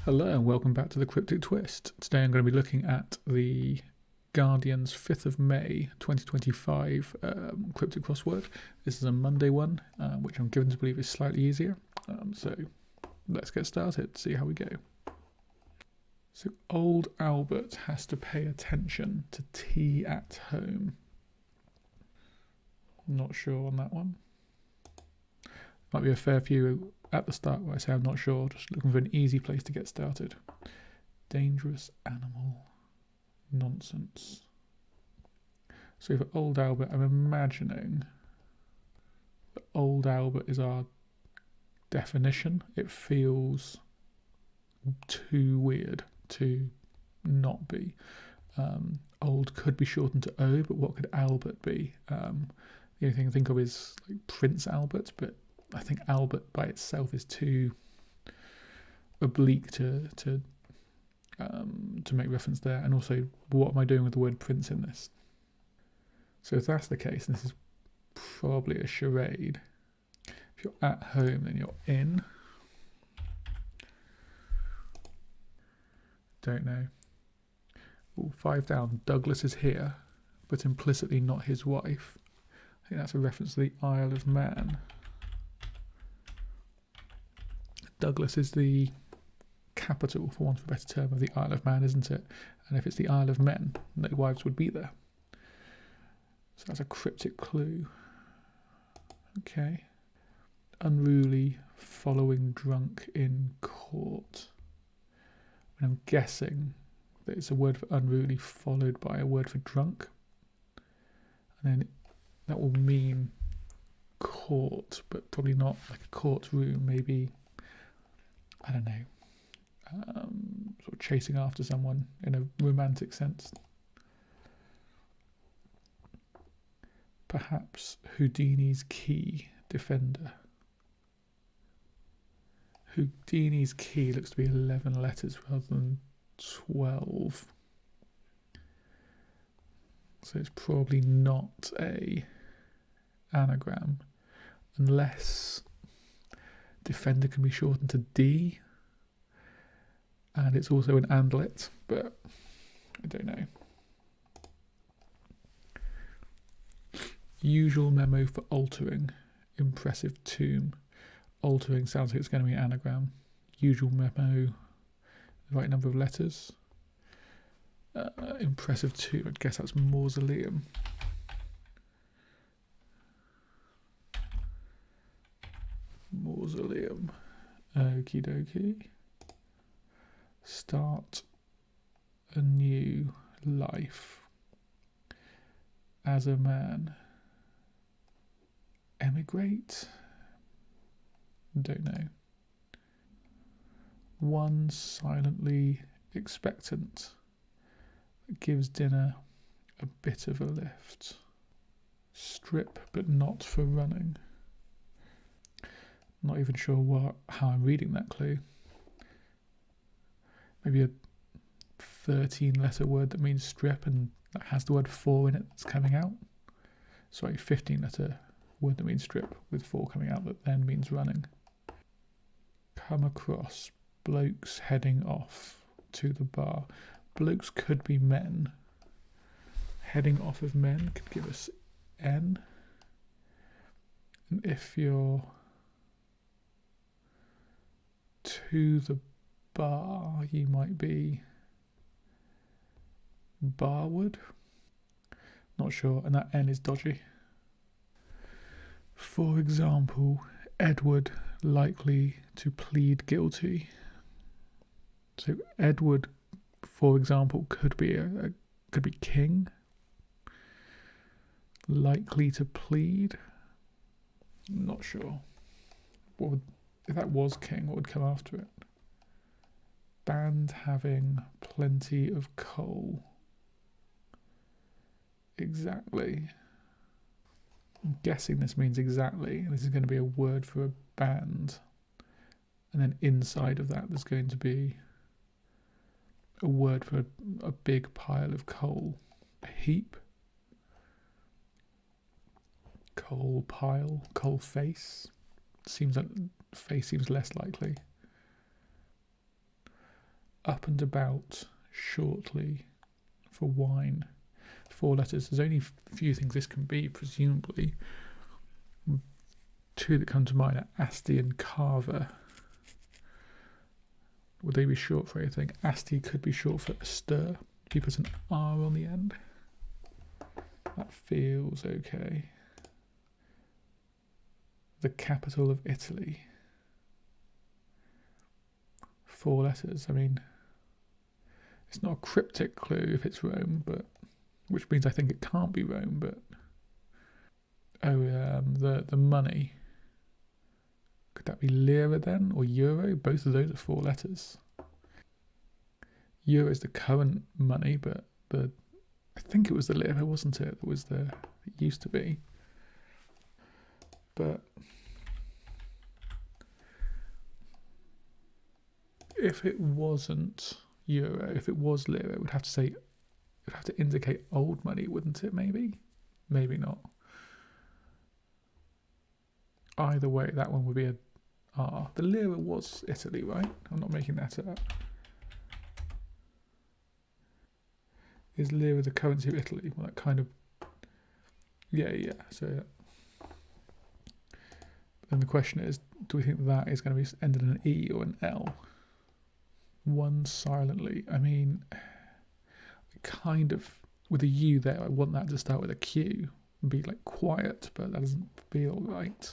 Hello and welcome back to the Cryptic Twist. Today I'm going to be looking at the Guardian's 5th of May 2025 Cryptic Crossword. This is a Monday one, which I'm given to believe is slightly easier. So let's get started, see how we go. So old Albert has to pay attention to tea at home. Not sure on that one. Might be a fair few at the start where I say I'm not sure, just looking for an easy place to get started. Dangerous animal. Nonsense. So for old Albert, I'm imagining that old Albert is our definition. It feels too weird to not be. Old could be shortened to O, but what could Albert be? The only thing I think of is like Prince Albert, but I think Albert by itself is too oblique to make reference there. And also, what am I doing with the word prince in this? So if that's the case, and this is probably a charade. If you're at home, then you're in. Don't know. Ooh, 5 down. Douglas is here, but implicitly not his wife. I think that's a reference to the Isle of Man. Douglas is the capital, for want of a better term, of the Isle of Man, isn't it? And if it's the Isle of Men, no wives would be there. So that's a cryptic clue. Okay. Unruly, following drunk in court. And I'm guessing that it's a word for unruly followed by a word for drunk. And then that will mean court, but probably not like a courtroom, maybe, I don't know, sort of chasing after someone in a romantic sense. Perhaps Houdini's key defender. Houdini's key looks to be 11 letters rather than 12. So it's probably not a anagram, unless defender can be shortened to D, and it's also an andlet, but I don't know. Usual memo for altering. Impressive tomb. Altering sounds like it's going to be an anagram. Usual memo, the right number of letters. Impressive tomb, I guess that's mausoleum. Mausoleum. Okie dokie. Start a new life. As a man. Emigrate? Don't know. One silently expectant. Gives dinner a bit of a lift. Strip, but not for running. Not even sure how I'm reading that clue. Maybe a 13-letter word that means strip and that has the word for in it that's coming out. Sorry, 15-letter word that means strip with for coming out that then means running. Come across blokes heading off to the bar. Blokes could be men. Heading off of men could give us N. And if you're to the bar, you might be barward. Not sure, and that N is dodgy. For example, Edward likely to plead guilty. So Edward, for example, could be could be king. Likely to plead. Not sure. If that was king, what would come after it? Band having plenty of coal. Exactly. I'm guessing this means exactly. And this is going to be a word for a band. And then inside of that, there's going to be a word for a big pile of coal. A heap. Coal pile. Coal face. Seems like face seems less likely. up and about, shortly, for wine. 4 letters. There's only a few things this can be, presumably. 2 that come to mind are Asti and Carver. Would they be short for anything? Asti could be short for stir. If you put an R on the end. That feels okay. The capital of Italy. 4 letters. I mean, it's not a cryptic clue if it's Rome, but which means I think it can't be Rome. But the money. Could that be lira then, or euro? Both of those are 4 letters. Euro is the current money, but I think it was the lira, wasn't it? It used to be. But if it wasn't euro, if it was lira, it would have to indicate old money, wouldn't it? Maybe not. Either way, that one would be a R. The lira was Italy, right? I'm not making that up. Is lira the currency of Italy? Well, that kind of... Yeah. So, then the question is, do we think that is going to be ended in an E or an L? One silently. I mean, kind of, with a U there, I want that to start with a Q and be like quiet, but that doesn't feel right.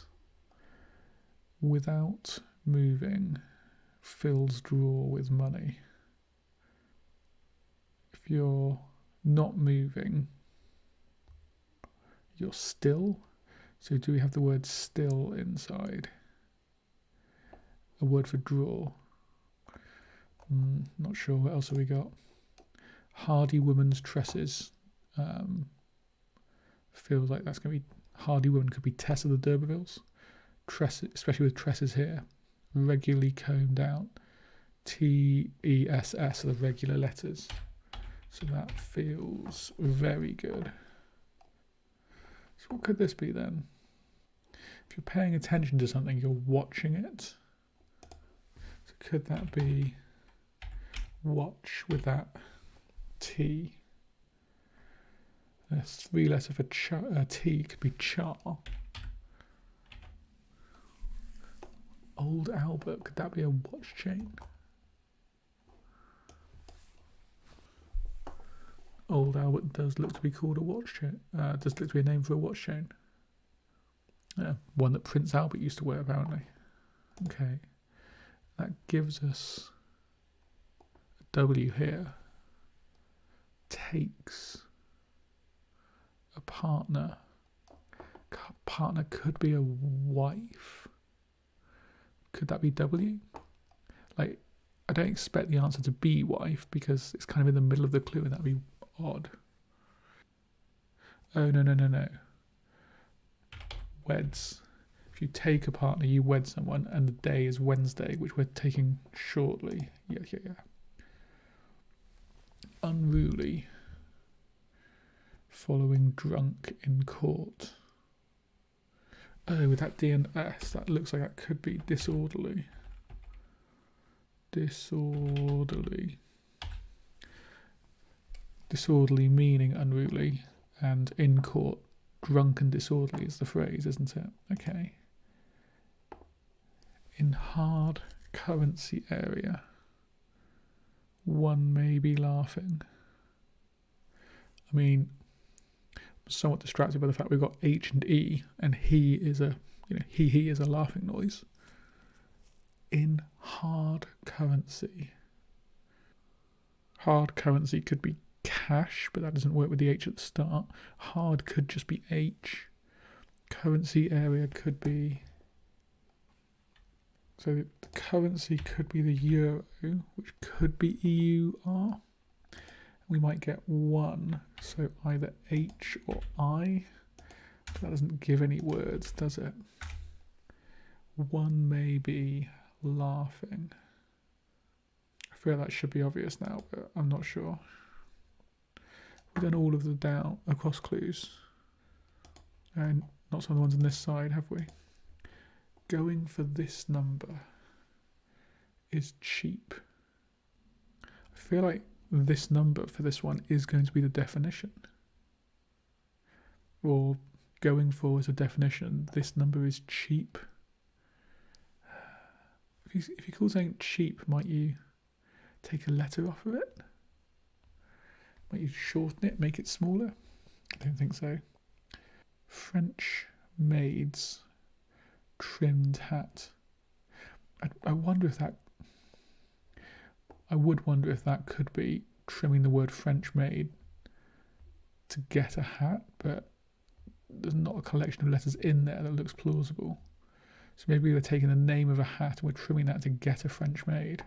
Without moving, fills drawer with money. If you're not moving, you're still. So do we have the word still inside? A word for drawer. Not sure. What else have we got? Hardy woman's tresses. Feels like that's going to be... Hardy woman could be Tess of the D'Urbervilles. Tresses, especially with tresses here. Regularly combed out. TESS are the regular letters. So that feels very good. So what could this be then? If you're paying attention to something, you're watching it. So could that be watch with that T? A 3 letter for T could be char. Old Albert, could that be a watch chain? Old Albert does look to be called a watch chain. Does look to be a name for a watch chain. Yeah, one that Prince Albert used to wear, apparently. Okay, that gives us a W here. Takes a partner. Partner could be a wife. Could that be W? Like, I don't expect the answer to be wife because it's kind of in the middle of the clue and that'd be odd. Oh, no. Weds. If you take a partner, you wed someone, and the day is Wednesday, which we're taking shortly. Yeah. Unruly. Following drunk in court. Oh, with that D and S, that looks like that could be disorderly. Disorderly meaning unruly, and in court, drunk and disorderly is the phrase, isn't it? Okay. In hard currency area, one may be laughing. I mean, I'm somewhat distracted by the fact we've got H and E, and he is a laughing noise. In hard currency. Hard currency could be cash, but that doesn't work with the H at the start. Hard could just be H. Currency area could be... So the currency could be the euro, which could be EUR. We might get 1, so either H or I. But that doesn't give any words, does it? One may be laughing. I feel that should be obvious now, but I'm not sure. We've done all of the down across clues. And not some of the ones on this side, have we? Going for this number is cheap. feel like this number for this one is going to be the definition. Or going for as a definition, this number is cheap. If you call something cheap, might you take a letter off of it? Might you shorten it, make it smaller? I don't think so. French maid's trimmed hat. I wonder if that... I would wonder if that could be trimming the word French maid to get a hat, but there's not a collection of letters in there that looks plausible. So maybe we're taking the name of a hat and we're trimming that to get a French maid.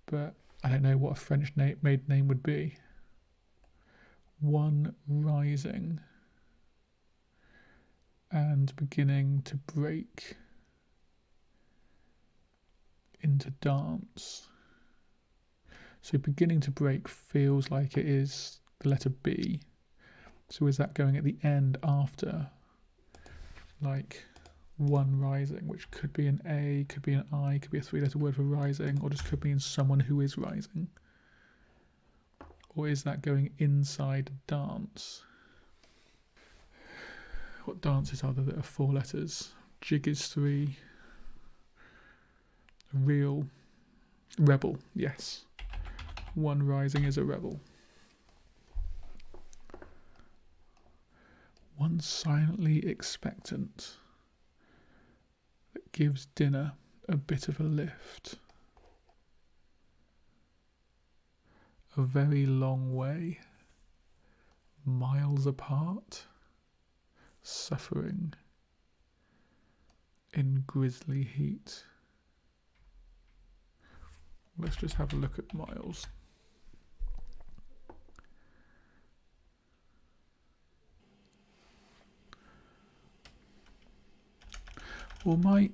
But I don't know what a French maid name would be. One rising and beginning to break into dance. So beginning to break feels like it is the letter B. So is that going at the end after, like, one rising, which could be an A, could be an I, could be a three-letter word for rising, or just could mean someone who is rising? Or is that going inside dance? What dances are there that are 4 letters? Jig is 3. Real. Rebel, yes. One rising is a rebel. One silently expectant that gives dinner a bit of a lift. A very long way, miles apart, suffering in grisly heat. Let's just have a look at miles. Or might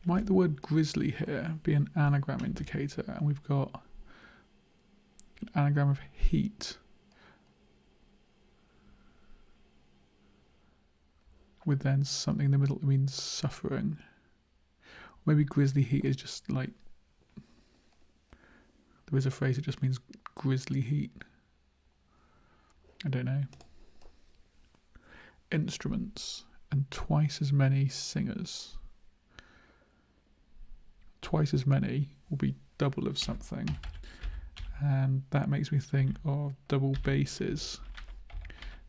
the word grisly here be an anagram indicator, and we've got an anagram of heat with then something in the middle that means suffering. Or maybe grisly heat is just like, there is a phrase that just means grisly heat. I don't know. Instruments and twice as many singers. Twice as many will be double of something, and that makes me think of double basses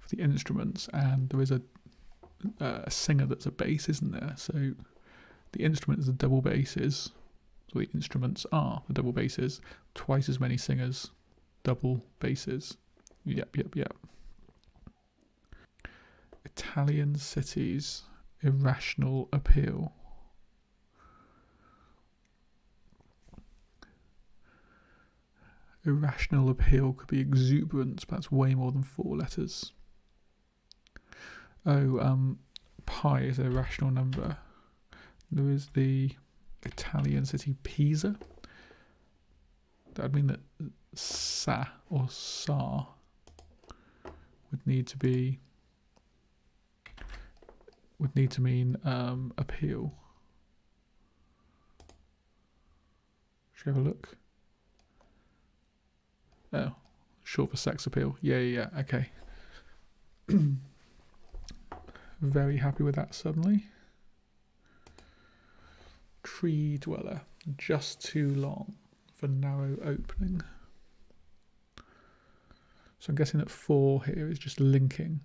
for the instruments, and there is a singer that's a bass, isn't there? So the instrument is the double basses, so the instruments are the double basses, twice as many singers, double basses. Yep. Italian cities, irrational appeal. Irrational appeal could be exuberance, but that's way more than 4 letters. Oh, pi is a rational number. There is the Italian city Pisa. That would mean that sa or sa would need to mean appeal. Should we have a look? Oh, short for sex appeal. Yeah, okay. Very happy with that suddenly. Tree dweller, just too long for narrow opening. So I'm guessing that 4 here is just linking,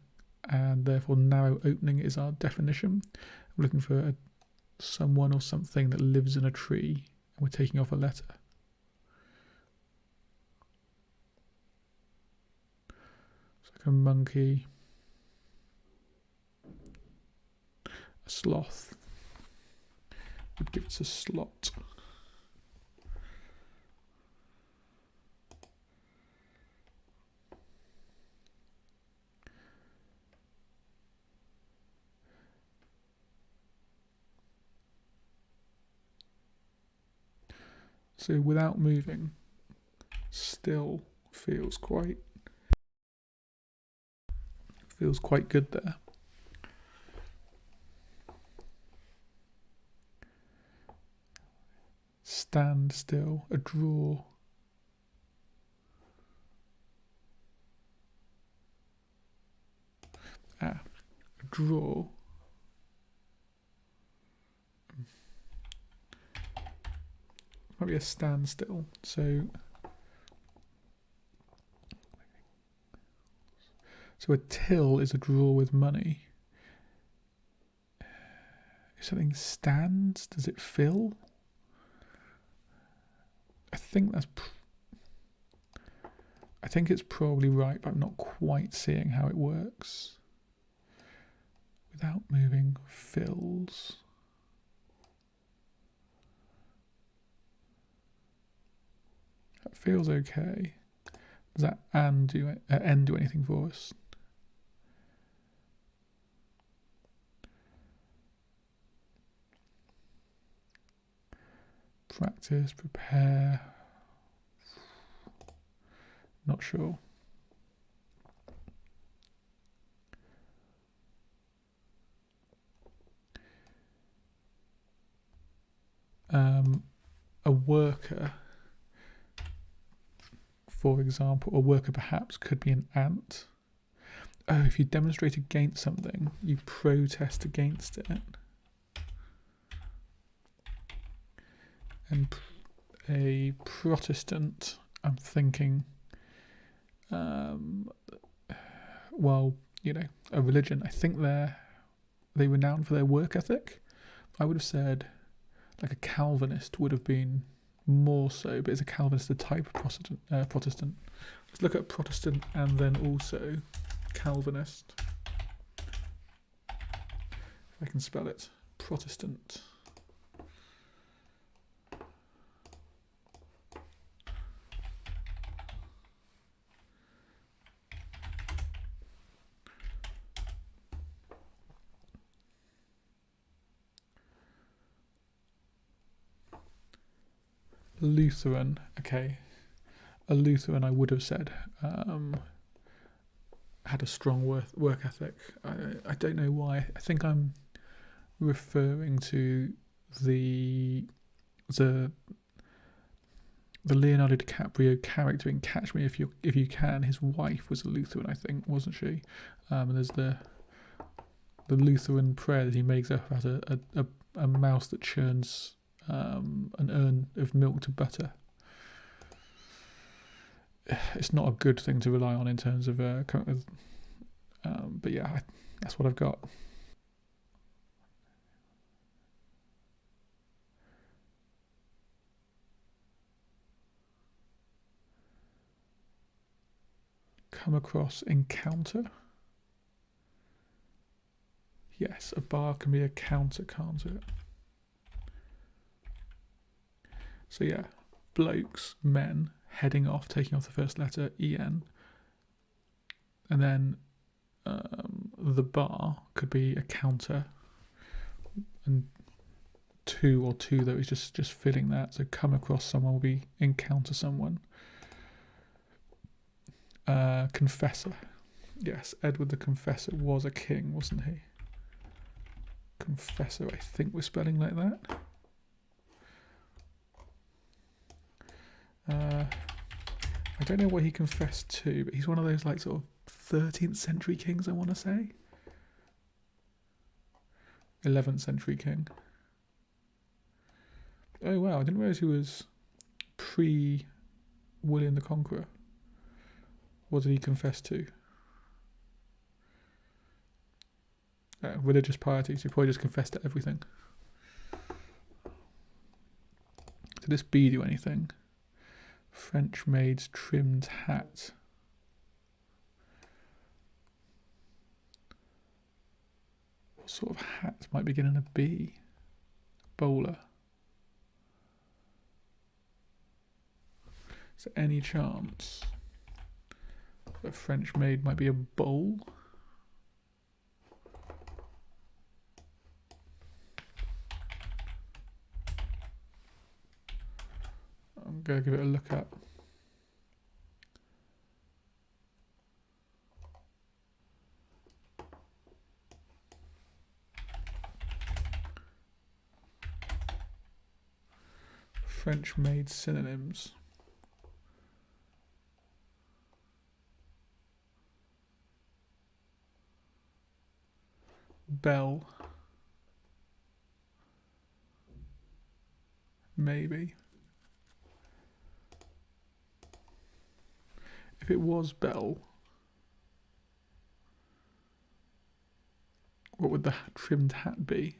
and therefore narrow opening is our definition. We're looking for someone or something that lives in a tree, and we're taking off a letter. It's like a monkey, a sloth, would give us a slot. So without moving, still feels quite good there. Stand still, a draw. A draw. Might be a standstill. So a till is a draw with money. If something stands, does it fill? I think it's probably right, but I'm not quite seeing how it works. Without moving, fills. That feels okay. Does that end do anything for us? Practice, prepare. Not sure. A worker, for example, a worker perhaps could be an ant. Oh, if you demonstrate against something, you protest against it. And a Protestant, I'm thinking, well, you know, a religion. I think they're renowned for their work ethic. I would have said, like, a Calvinist would have been more so, but is a Calvinist a type of Protestant? Let's look at Protestant and then also Calvinist. If I can spell it. Protestant. Lutheran, okay. A Lutheran, I would have said, had a strong work ethic. I don't know why. I think I'm referring to the Leonardo DiCaprio character in Catch Me If You Can. His wife was a Lutheran, I think, wasn't she? And there's the Lutheran prayer that he makes up as a mouse that churns an urn of milk to butter. It's not a good thing to rely on in terms of but yeah, that's what I've got. Come across, encounter. Yes, a bar can be a counter, can't it? So yeah, blokes, men, heading off, taking off the first letter, en. And then the bar could be a counter. And two though is just filling that. So come across someone will be encounter someone. Confessor. Yes, Edward the Confessor was a king, wasn't he? Confessor, I think we're spelling like that. I don't know what he confessed to, but he's one of those like sort of 13th century kings, I want to say. 11th century king. Oh wow, I didn't realise he was pre-William the Conqueror. What did he confess to? Religious piety, so he probably just confessed to everything. Did this bee do anything? French maid's trimmed hat. What sort of hat might begin in a B? Bowler. Is there any chance that a French maid might be a bowl? I'm going to give it a look up. French maid synonyms. Bell. Maybe. If it was bell, what would the trimmed hat be?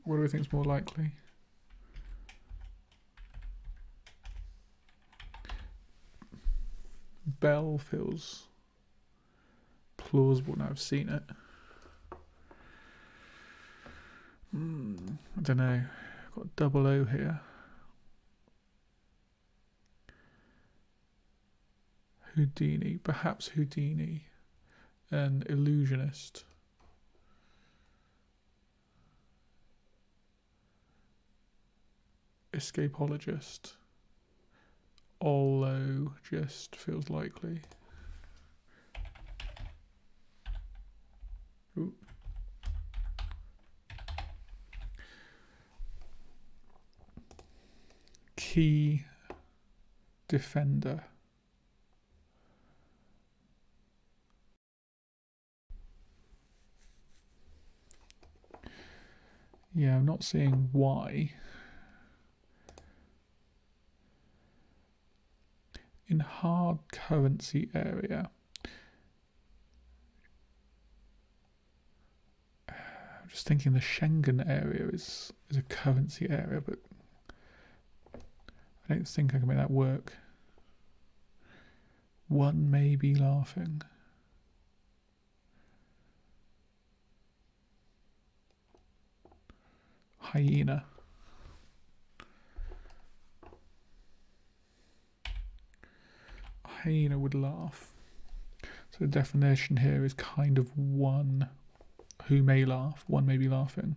What do we think is more likely? Bell feels plausible now I've seen it. I don't know. I've got double O here. Houdini, perhaps Houdini, an illusionist. Escapologist. Ologist feels likely. Ooh. Key defender. Yeah, I'm not seeing why. In hard currency area, I'm just thinking the Schengen area is a currency area, but I don't think I can make that work. One may be laughing. Hyena. Hyena would laugh. So the definition here is kind of one who may laugh, one may be laughing.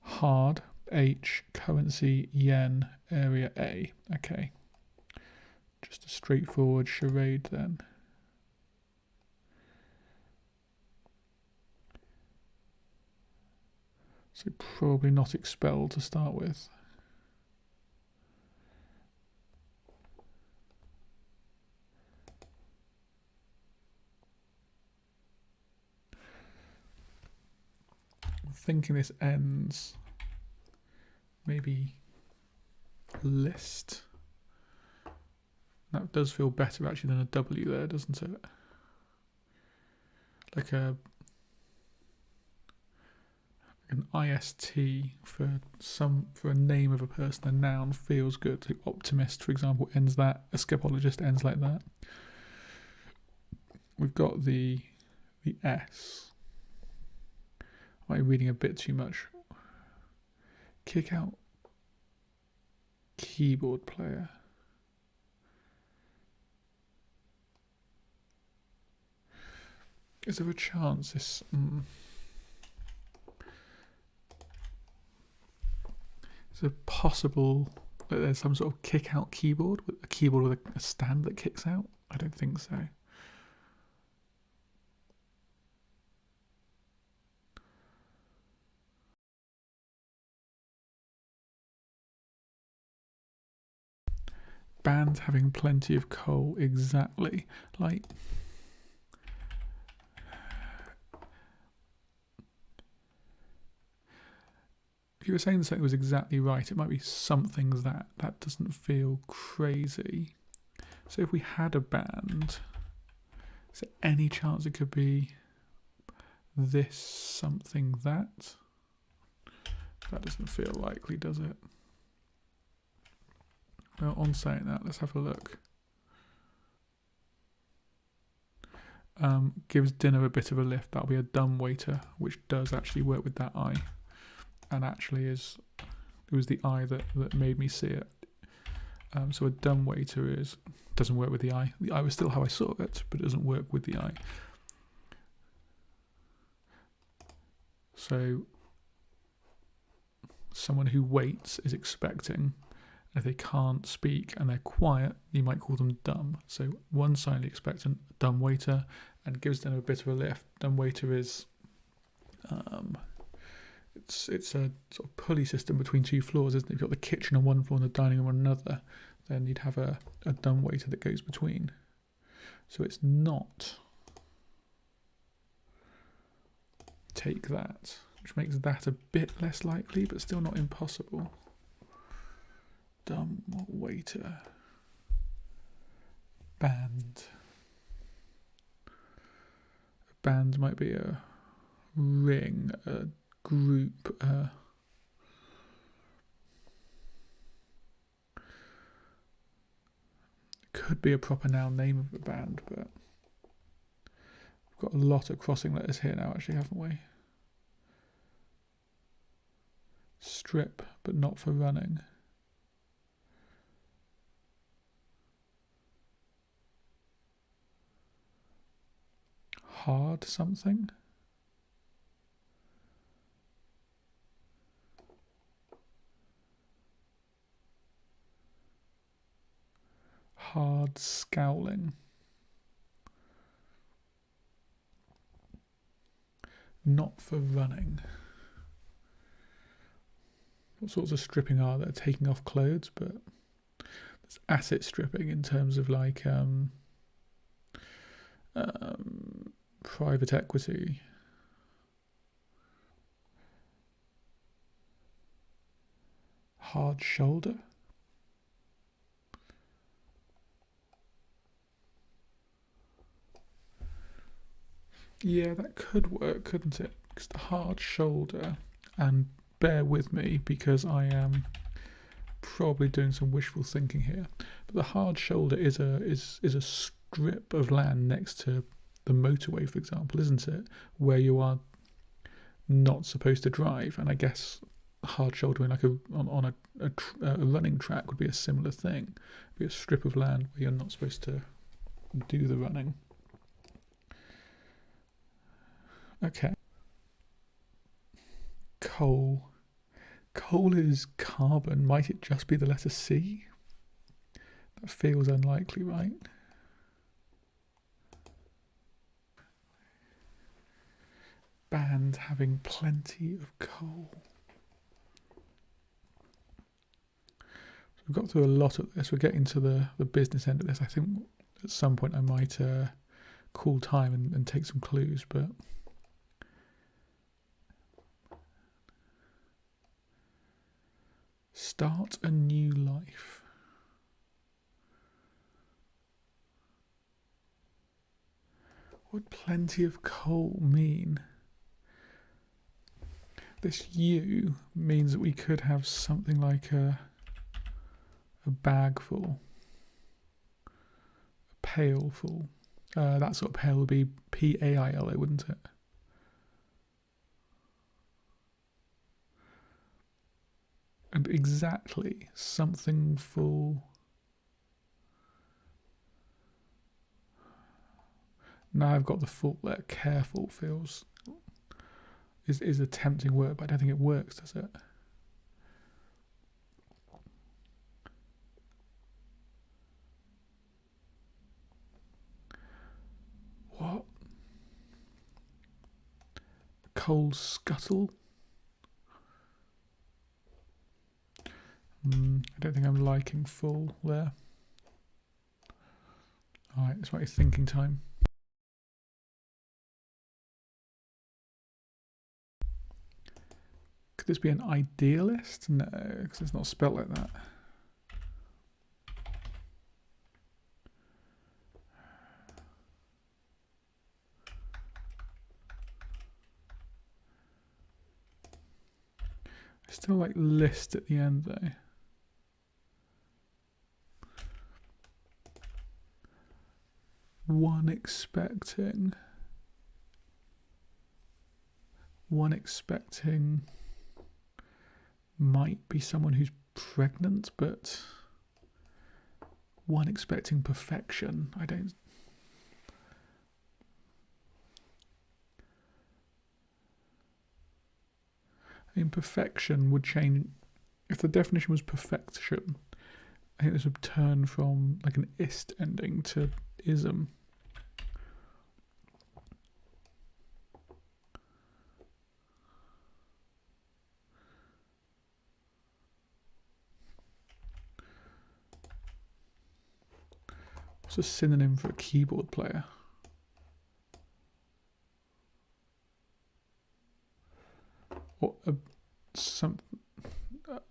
Hard, H, currency, yen, area A. Okay. Just a straightforward charade then. So probably not expelled to start with. I'm thinking this ends maybe list. That does feel better actually than a W there, doesn't it? Like an IST for a name of a person, a noun feels good. So optimist, for example, ends that. Escapologist ends like that. We've got the S. Am I reading a bit too much? Kick out keyboard player. Is there a chance this... Is it possible that there's some sort of kick-out keyboard, with a keyboard with a stand that kicks out? I don't think so. Band having plenty of coal, exactly. Like... If you were saying something was exactly right, it might be something that doesn't feel crazy. So if we had a band, is there any chance it could be this something that? That doesn't feel likely, does it? Well, on saying that, let's have a look. Gives dinner a bit of a lift. That'll be a dumb waiter, which does actually work with that I. And actually it was the I that made me see it. So a dumb waiter doesn't work with the I. The I was still how I saw it, but it doesn't work with the I. So someone who waits is expecting, If they can't speak and they're quiet, you might call them dumb. So one silently expectant, dumb waiter, and gives them a bit of a lift. Dumb waiter is it's a sort of pulley system between two floors, isn't it? You've got the kitchen on one floor and the dining room on another. Then you'd have a dumb waiter that goes between. So it's not take that, which makes that a bit less likely, but still not impossible. Dumb waiter. Band. A band might be a ring, a group, could be a proper noun name of a band, but we've got a lot of crossing letters here now, actually, haven't we? Strip, but not for running. Hard something. Hard scowling. Not for running. What sorts of stripping are there? Taking off clothes, but there's asset stripping in terms of like private equity. Hard shoulder. Yeah, that could work, couldn't it? It's the hard shoulder, and bear with me because I am probably doing some wishful thinking here. But the hard shoulder is a strip of land next to the motorway, for example, isn't it? Where you are not supposed to drive, and I guess hard shouldering like on a running track would be a similar thing. It'd be a strip of land where you're not supposed to do the running. Okay. Coal. Coal is carbon. Might it just be the letter C? That feels unlikely, right? Band having plenty of coal. So we've got through a lot of this. We're getting to the business end of this. I think at some point I might call time and take some clues, but start a new life. What would plenty of coal mean? This U means that we could have something like a bag full, a pail full. That sort of pail would be PAIL, wouldn't it? And exactly, something full. Now I've got the full there. Careful feels is a tempting word, but I don't think it works, does it? What? Coal scuttle? I don't think I'm liking full there. Alright, it's my thinking time. Could this be an idealist? No, because it's not spelled like that. I still like list at the end though. One expecting might be someone who's pregnant, but one expecting perfection. I mean, perfection would change if the definition was perfection. I think this would turn from like an ist ending to ism. What's a synonym for a keyboard player? Or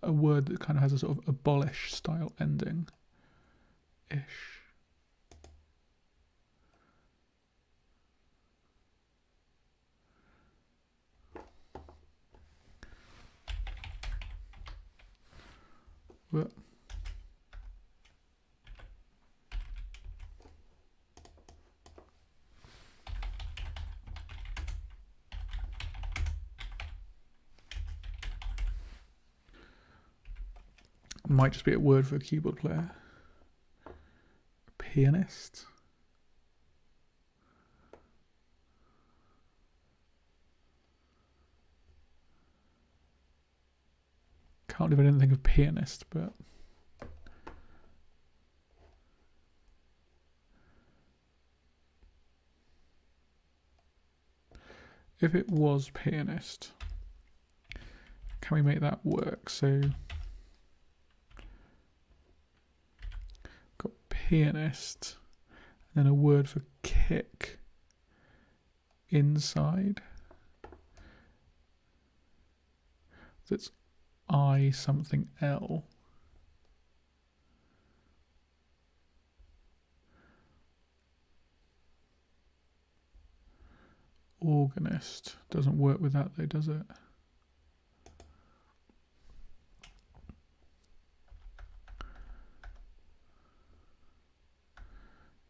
a word that kind of has a sort of abolish style ending. Ish. What? Might just be a word for a keyboard player. A pianist. Can't believe I didn't think of pianist, but if it was pianist, can we make that work? So got pianist, and then a word for kick inside. That's I something L. Organist doesn't work with that though, does it?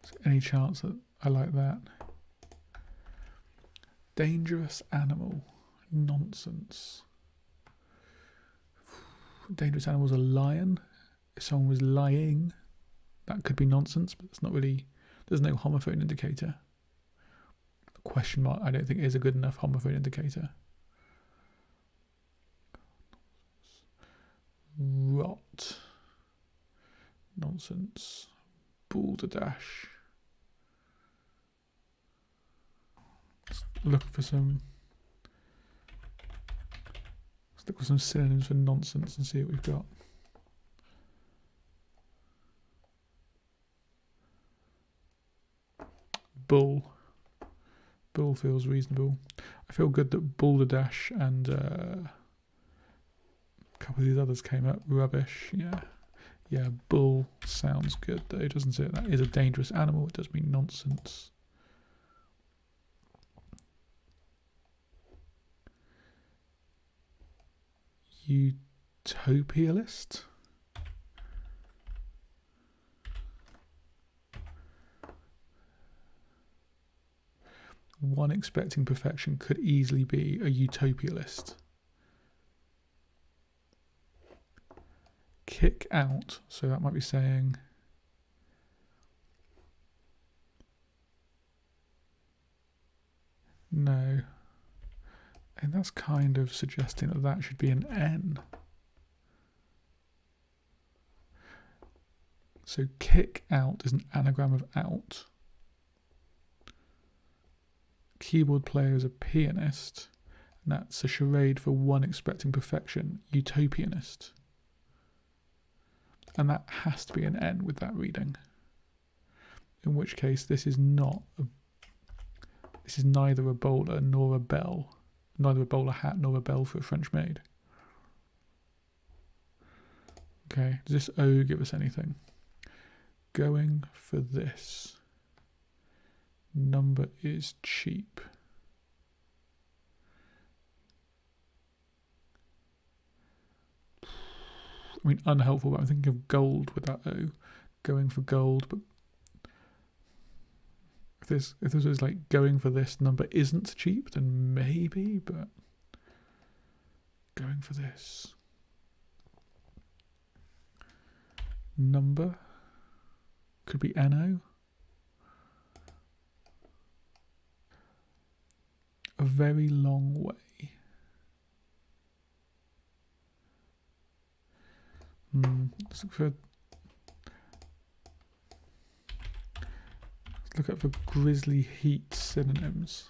Is there any chance that I like that? Dangerous animal. Nonsense. Dangerous animal's a lion. If someone was lying, that could be nonsense, but it's not really, there's no homophone indicator. Question mark, I don't think is a good enough homophone indicator. Rot. Nonsense. Balderdash. Let's look for some. Let's look for some synonyms for nonsense and see what we've got. Bull. Bull feels reasonable. I feel good that Balderdash and a couple of these others came up. Rubbish, yeah. Yeah, bull sounds good though, doesn't it? That is a dangerous animal. It does mean nonsense. Utopialist? One expecting perfection could easily be a utopialist. Kick out, so that might be saying no. And that's kind of suggesting that that should be an N. So kick out is an anagram of out. Keyboard player is a pianist, and that's a charade for one expecting perfection, utopianist. And that has to be an N with that reading. In which case this is not this is neither a bowler nor a bell. Neither a bowler hat nor a bell for a French maid. Okay, does this O give us anything? Going for this. Number is cheap. I mean, unhelpful, but I'm thinking of gold with that O. Going for gold, but if this was like going for this number isn't cheap, then maybe, but going for this. Number could be NO. A very long way. Let's look for Look up for grisly heat synonyms,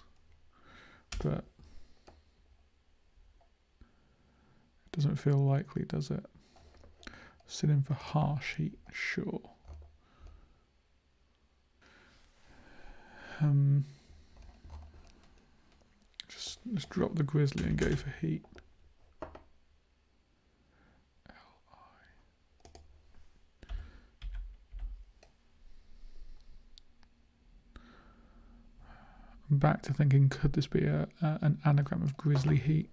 but it doesn't feel likely, does it? Synonym for harsh heat, sure. Just drop the grizzly and go for heat. I'm back to thinking, could this be an anagram of grisly heat?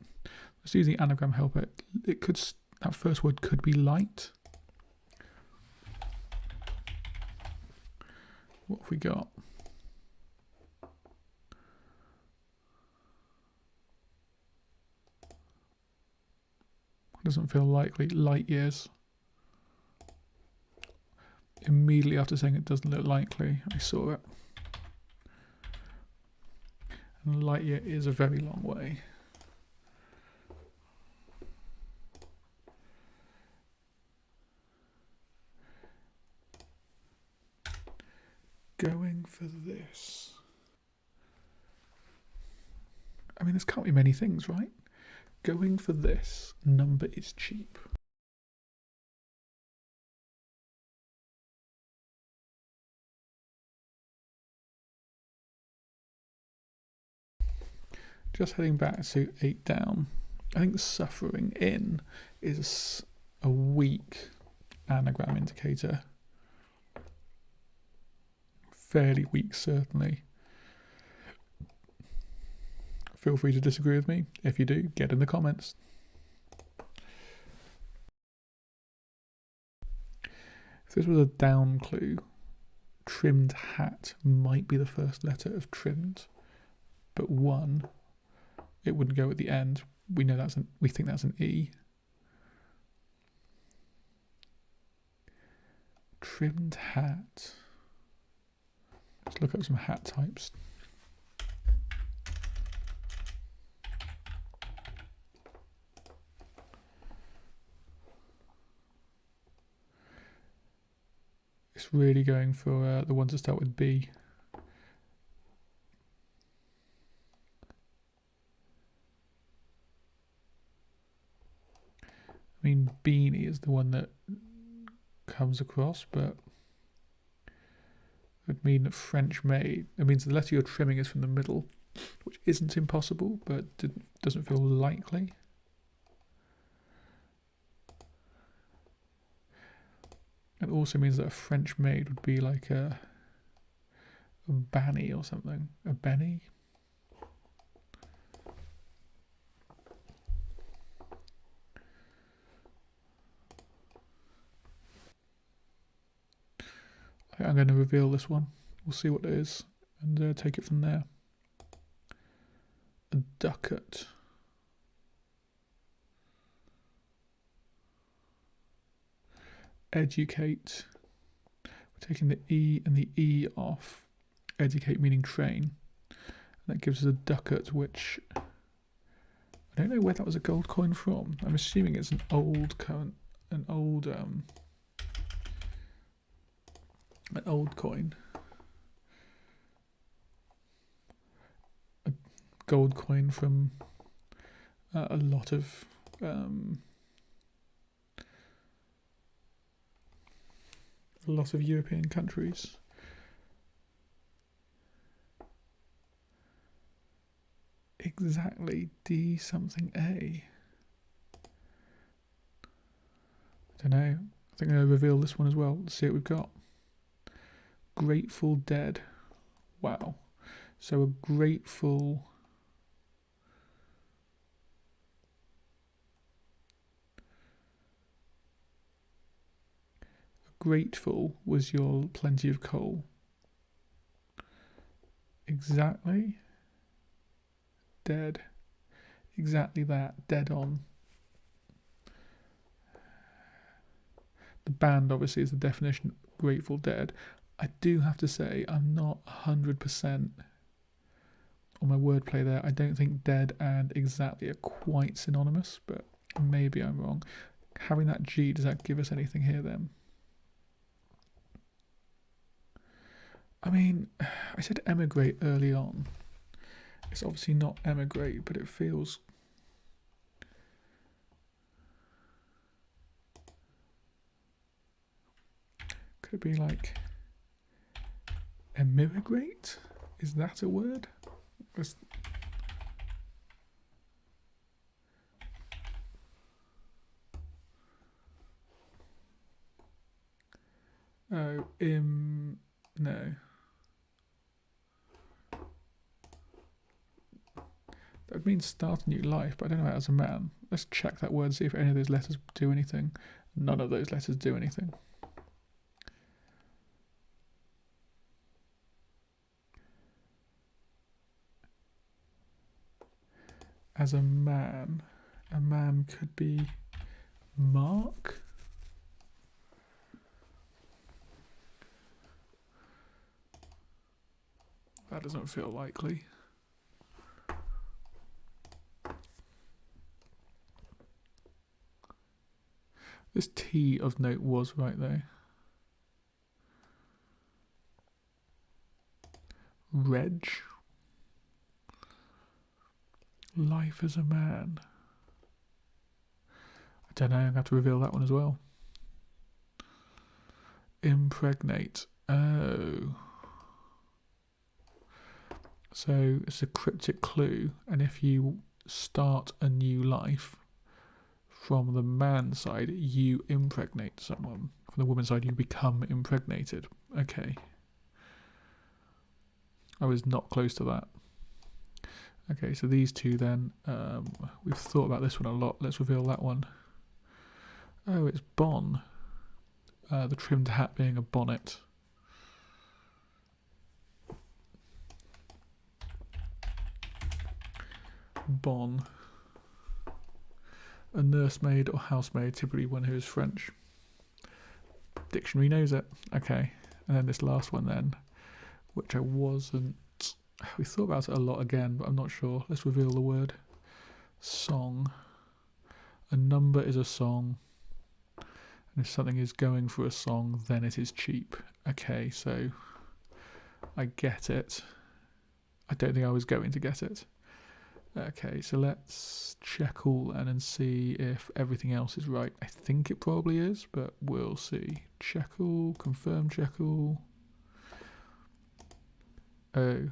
Let's use the anagram helper. It could, that first word could be light. What have we got? Doesn't feel likely. Light years. Immediately after saying it doesn't look likely, I saw it. And light year is a very long way. Going for this. I mean, this can't be many things, right? Going for this number is cheap. Just heading back to 8 down. I think suffering in is a weak anagram indicator. Fairly weak, certainly. Feel free to disagree with me. If you do, get in the comments. If this was a down clue, trimmed hat might be the first letter of trimmed, but 1, it wouldn't go at the end. We know we think that's an E. Trimmed hat. Let's look up some hat types. It's really going for the ones that start with B. I mean, beanie is the one that comes across, but it would mean that French made. It means the letter you're trimming is from the middle, which isn't impossible, but doesn't feel likely. It also means that a French maid would be like a Banny or something. A Benny? I'm going to reveal this one. We'll see what it is and take it from there. A ducat. Educate. We're taking the E and the E off. Educate meaning train. And that gives us a ducat, which I don't know where that was a gold coin from. I'm assuming it's an old coin. A gold coin from a lot of European countries. Exactly, D something A. I don't know. I think I'm going to reveal this one as well. Let's see what we've got. Grateful Dead. Wow. So a grateful. Grateful was your plenty of coal. Exactly. Dead. Exactly that. Dead on. The band obviously is the definition of Grateful Dead. I do have to say I'm not 100% on my wordplay there. I don't think dead and exactly are quite synonymous, but maybe I'm wrong. Having that G, does that give us anything here then? I mean, I said emigrate early on. It's obviously not emigrate, but it feels... Could it be like emigrate? Is that a word? Oh, no. That would mean start a new life, but I don't know how as a man. Let's check that word, see if any of those letters do anything. None of those letters do anything. As a man could be Mark. That doesn't feel likely. This T of note was right though. Reg. Life as a man. I don't know, I'm going to have to reveal that one as well. Impregnate. Oh. So it's a cryptic clue, and if you start a new life, from the man side, you impregnate someone. From the woman's side, you become impregnated. Okay. I was not close to that. Okay, so these two then, we've thought about this one a lot. Let's reveal that one. Oh, it's bon. The trimmed hat being a bonnet. Bon. A nursemaid or housemaid, typically one who is French. Dictionary knows it. Okay. And then this last one then, which I wasn't... We thought about it a lot again, but I'm not sure. Let's reveal the word. Song. A number is a song. And if something is going for a song, then it is cheap. Okay, so I get it. I don't think I was going to get it. Okay, so let's check all and see if everything else is right. I think it probably is, but we'll see. Check all, confirm check all. Oh.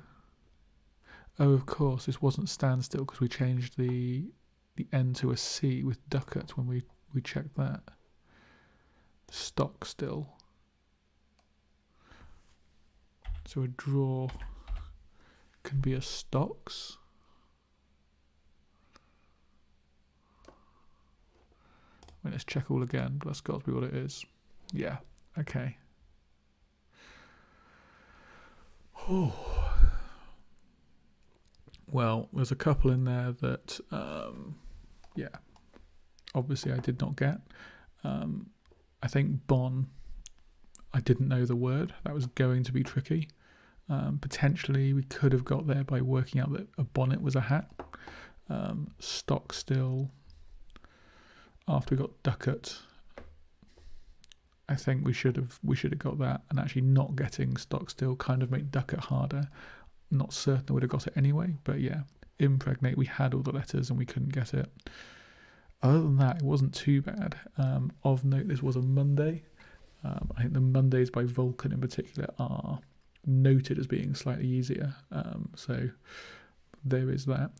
Oh, of course, this wasn't standstill because we changed the N to a C with ducat when we checked that. Stock still. So a draw can be a stocks. I mean, let's check all again, but that's got to be what it is. Yeah, okay. Oh. Well, there's a couple in there that, yeah, obviously I did not get. I think bon, I didn't know the word. That was going to be tricky. Potentially we could have got there by working out that a bonnet was a hat. Stock still. After we got ducat, I think we should have got that, and actually not getting stock still kind of made ducat harder. Not certain I would have got it anyway, but yeah, impregnate, we had all the letters and we couldn't get it. Other than that, it wasn't too bad. Of note, this was a Monday. I think the Mondays by Vulcan in particular are noted as being slightly easier. So there is that.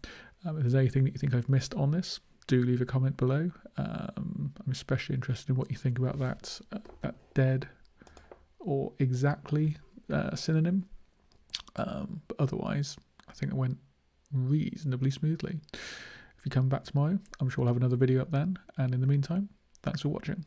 If there's anything that you think I've missed on this, do leave a comment below. I'm especially interested in what you think about that dead or exactly synonym. But otherwise, I think it went reasonably smoothly. If you come back tomorrow, I'm sure I'll have another video up then. And in the meantime, thanks for watching.